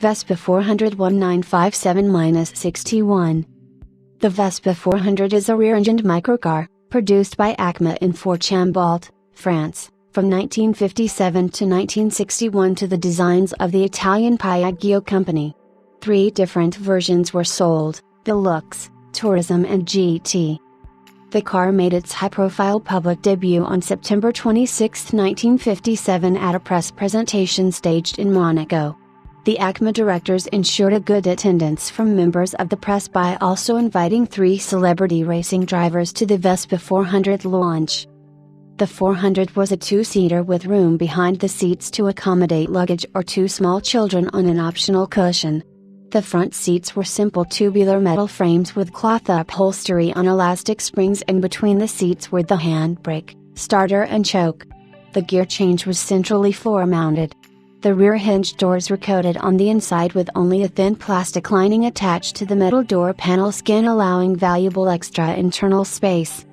Vespa 400-1957-61. The Vespa 400 is a rear-engined microcar, produced by Acma in Fourchambault, France, from 1957 to 1961 to the designs of the Italian Piaggio company. 3 different versions were sold: Deluxe, Tourism and GT. The car made its high-profile public debut on September 26, 1957 at a press presentation staged in Monaco. The Acma directors ensured a good attendance from members of the press by also inviting 3 celebrity racing drivers to the Vespa 400 launch. The 400 was a 2-seater with room behind the seats to accommodate luggage or 2 small children on an optional cushion. The front seats were simple tubular metal frames with cloth upholstery on elastic springs, and between the seats were the handbrake, starter and choke. The gear change was centrally floor-mounted. The rear hinge doors were coated on the inside with only a thin plastic lining attached to the metal door panel skin, allowing valuable extra internal space.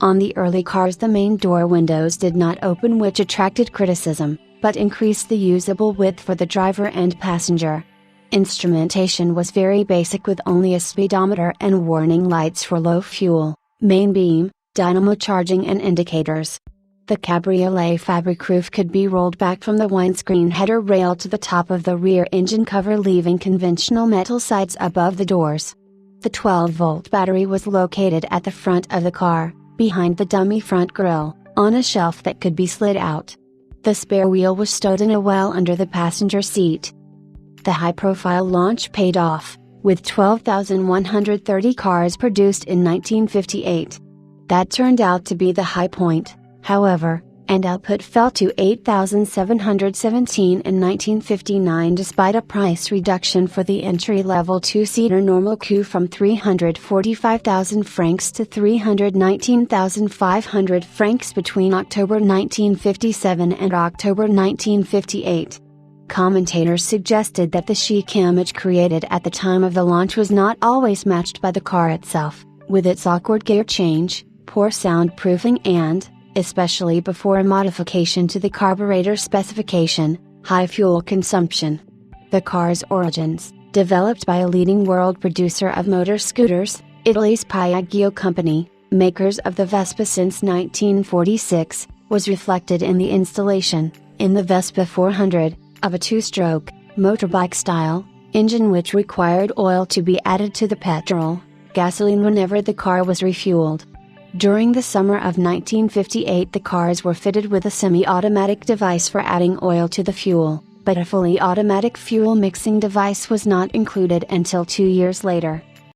On the early cars, the main door windows did not open, which attracted criticism, but increased the usable width for the driver and passenger. Instrumentation was very basic, with only a speedometer and warning lights for low fuel, main beam, dynamo charging and indicators. The cabriolet fabric roof could be rolled back from the windscreen header rail to the top of the rear engine cover, leaving conventional metal sides above the doors. The 12-volt battery was located at the front of the car, behind the dummy front grille, on a shelf that could be slid out. The spare wheel was stowed in a well under the passenger seat. The high-profile launch paid off, with 12,130 cars produced in 1958. That turned out to be the high point, however, and output fell to 8,717 in 1959 despite a price reduction for the entry-level 2-seater normal coupe from 345,000 francs to 319,500 francs between October 1957 and October 1958. Commentators suggested that the chic image created at the time of the launch was not always matched by the car itself, with its awkward gear change, poor soundproofing and, especially before a modification to the carburetor specification, high fuel consumption. The car's origins, developed by a leading world producer of motor scooters, Italy's Piaggio company, makers of the Vespa since 1946, was reflected in the installation, in the Vespa 400, of a 2-stroke, motorbike-style, engine which required oil to be added to the gasoline whenever the car was refueled. During the summer of 1958 the cars were fitted with a semi-automatic device for adding oil to the fuel, but a fully automatic fuel mixing device was not included until 2 years later.